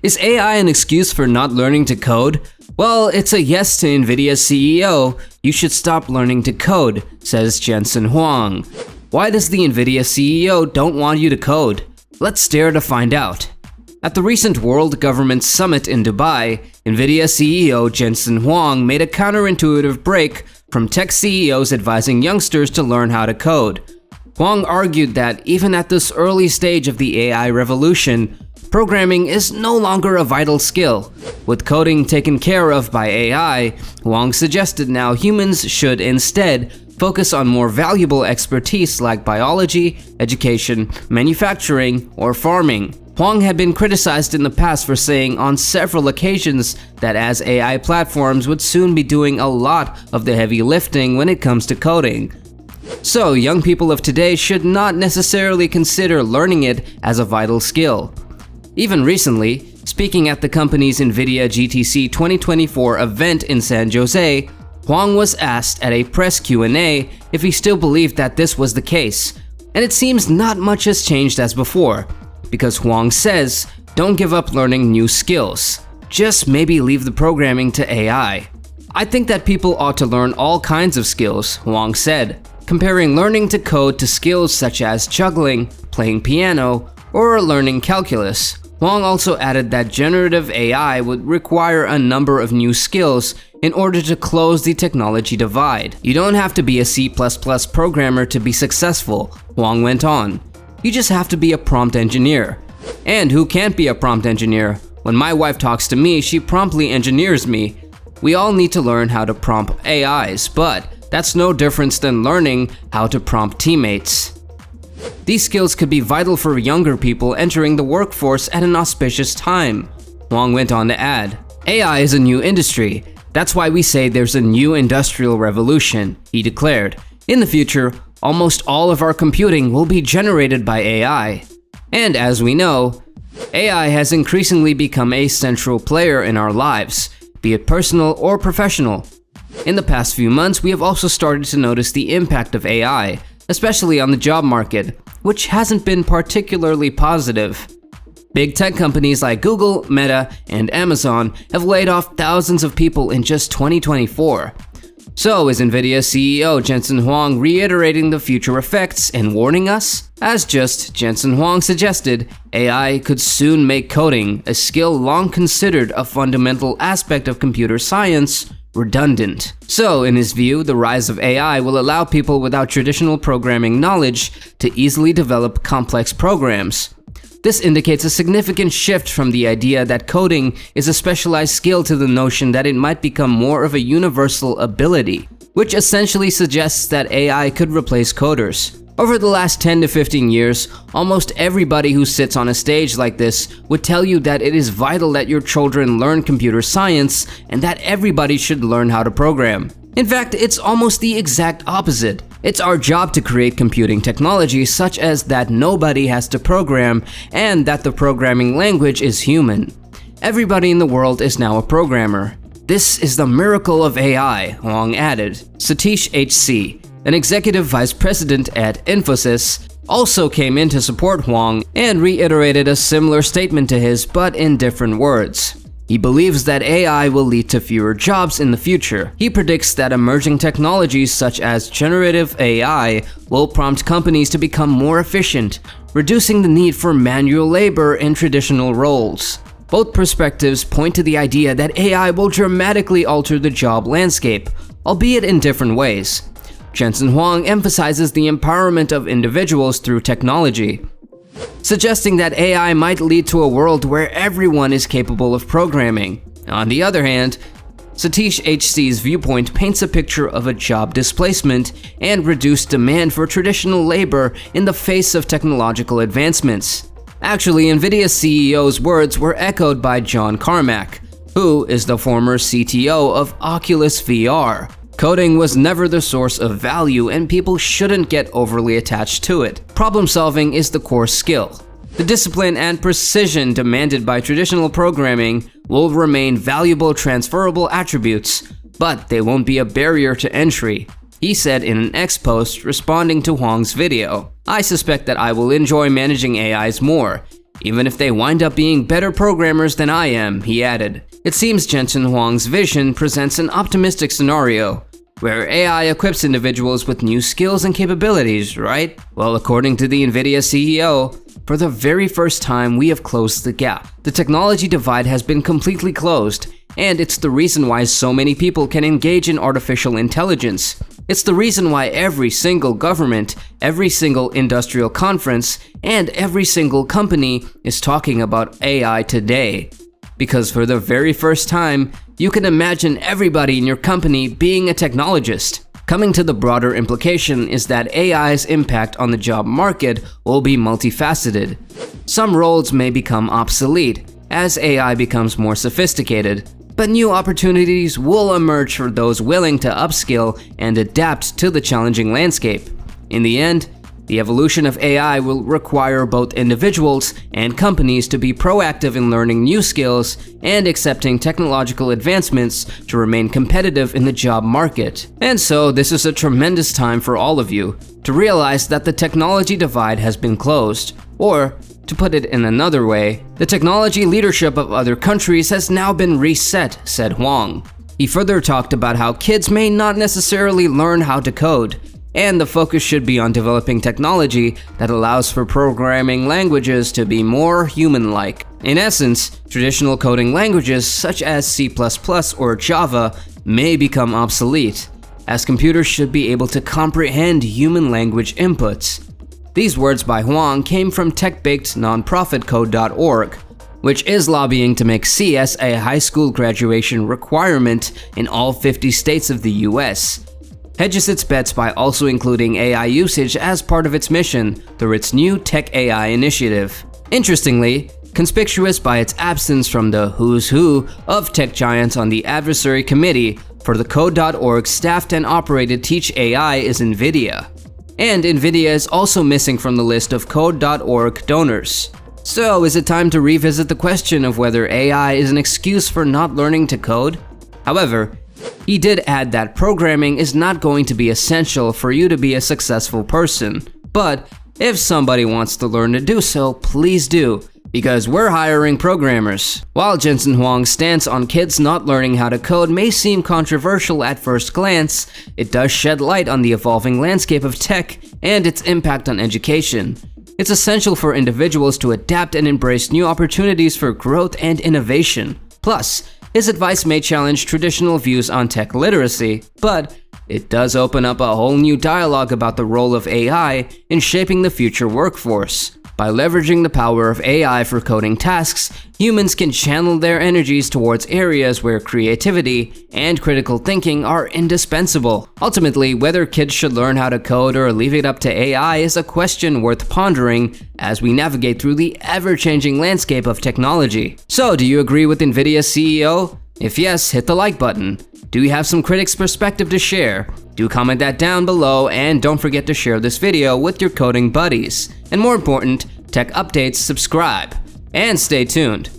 Is AI an excuse for not learning to code? Well, it's a yes to Nvidia's CEO. You should stop learning to code, says Jensen Huang. Why does the Nvidia CEO don't want you to code? Let's dare to find out. At the recent World Government Summit in Dubai, Nvidia CEO Jensen Huang made a counterintuitive break from tech CEOs advising youngsters to learn how to code. Huang argued that even at this early stage of the AI revolution, programming is no longer a vital skill. With coding taken care of by AI, Huang suggested now humans should instead focus on more valuable expertise like biology, education, manufacturing, or farming. Huang had been criticized in the past for saying on several occasions that as AI platforms would soon be doing a lot of the heavy lifting when it comes to coding. So, young people of today should not necessarily consider learning it as a vital skill. Even recently, speaking at the company's Nvidia GTC 2024 event in San Jose, Huang was asked at a press Q&A if he still believed that this was the case. And it seems not much has changed as before, because Huang says, don't give up learning new skills. Just maybe leave the programming to AI. I think that people ought to learn all kinds of skills, Huang said, comparing learning to code to skills such as juggling, playing piano, or learning calculus. Huang also added that generative AI would require a number of new skills in order to close the technology divide. You don't have to be a C++ programmer to be successful, Huang went on. You just have to be a prompt engineer. And who can't be a prompt engineer? When my wife talks to me, she promptly engineers me. We all need to learn how to prompt AIs, but that's no difference than learning how to prompt teammates. These skills could be vital for younger people entering the workforce at an auspicious time, Huang went on to add. AI is a new industry. That's why we say there's a new industrial revolution, he declared. In the future, almost all of our computing will be generated by AI. And as we know, AI has increasingly become a central player in our lives, be it personal or professional. In the past few months, we have also started to notice the impact of AI, especially on the job market, which hasn't been particularly positive. Big tech companies like Google, Meta, and Amazon have laid off thousands of people in just 2024. So is Nvidia CEO Jensen Huang reiterating the future effects and warning us? As just Jensen Huang suggested, AI could soon make coding, a skill long considered a fundamental aspect of computer science, redundant. So, in his view, the rise of AI will allow people without traditional programming knowledge to easily develop complex programs. This indicates a significant shift from the idea that coding is a specialized skill to the notion that it might become more of a universal ability, which essentially suggests that AI could replace coders. Over the last 10 to 15 years, almost everybody who sits on a stage like this would tell you that it is vital that your children learn computer science and that everybody should learn how to program. In fact, it's almost the exact opposite. It's our job to create computing technology such as that nobody has to program and that the programming language is human. Everybody in the world is now a programmer. This is the miracle of AI, Huang added. Satish H.C., an executive vice president at Infosys, also came in to support Huang and reiterated a similar statement to his, but in different words. He believes that AI will lead to fewer jobs in the future. He predicts that emerging technologies such as generative AI will prompt companies to become more efficient, reducing the need for manual labor in traditional roles. Both perspectives point to the idea that AI will dramatically alter the job landscape, albeit in different ways. Jensen Huang emphasizes the empowerment of individuals through technology, suggesting that AI might lead to a world where everyone is capable of programming. On the other hand, Satish H.C.'s viewpoint paints a picture of a job displacement and reduced demand for traditional labor in the face of technological advancements. Actually, Nvidia's CEO's words were echoed by John Carmack, who is the former CTO of Oculus VR. Coding was never the source of value and people shouldn't get overly attached to it. Problem solving is the core skill. The discipline and precision demanded by traditional programming will remain valuable transferable attributes, but they won't be a barrier to entry, he said in an X post responding to Huang's video. I suspect that I will enjoy managing AIs more. even if they wind up being better programmers than I am, he added. It seems Jensen Huang's vision presents an optimistic scenario, where AI equips individuals with new skills and capabilities, right? Well, according to the Nvidia CEO, for the very first time we have closed the gap. The technology divide has been completely closed, and it's the reason why so many people can engage in artificial intelligence. It's the reason why every single government, every single industrial conference, and every single company is talking about AI today. Because for the very first time, you can imagine everybody in your company being a technologist. Coming to the broader implication is that AI's impact on the job market will be multifaceted. Some roles may become obsolete as AI becomes more sophisticated, but new opportunities will emerge for those willing to upskill and adapt to the challenging landscape. In the end, the evolution of AI will require both individuals and companies to be proactive in learning new skills and accepting technological advancements to remain competitive in the job market. And so, this is a tremendous time for all of you to realize that the technology divide has been closed, or to put it in another way, the technology leadership of other countries has now been reset, said Huang. He further talked about how kids may not necessarily learn how to code, and the focus should be on developing technology that allows for programming languages to be more human-like. In essence, traditional coding languages such as C++ or Java may become obsolete, as computers should be able to comprehend human language inputs. These words by Huang came from tech-baked nonprofit Code.org, which is lobbying to make CS a high school graduation requirement in all 50 states of the US. Hedges its bets by also including AI usage as part of its mission through its new Tech AI initiative. Interestingly, conspicuous by its absence from the who's who of tech giants on the advisory committee for the Code.org staffed and operated Teach AI is Nvidia. And Nvidia is also missing from the list of Code.org donors. So is it time to revisit the question of whether AI is an excuse for not learning to code? However, he did add that programming is not going to be essential for you to be a successful person. But if somebody wants to learn to do so, please do, because we're hiring programmers. While Jensen Huang's stance on kids not learning how to code may seem controversial at first glance, it does shed light on the evolving landscape of tech and its impact on education. It's essential for individuals to adapt and embrace new opportunities for growth and innovation. Plus, his advice may challenge traditional views on tech literacy, but it does open up a whole new dialogue about the role of AI in shaping the future workforce. By leveraging the power of AI for coding tasks, humans can channel their energies towards areas where creativity and critical thinking are indispensable. Ultimately, whether kids should learn how to code or leave it up to AI is a question worth pondering as we navigate through the ever-changing landscape of technology. So, do you agree with Nvidia's CEO? If yes, hit the like button. Do you have some critics' perspective to share? Do comment that down below, and don't forget to share this video with your coding buddies. And more important, tech updates, subscribe, and stay tuned.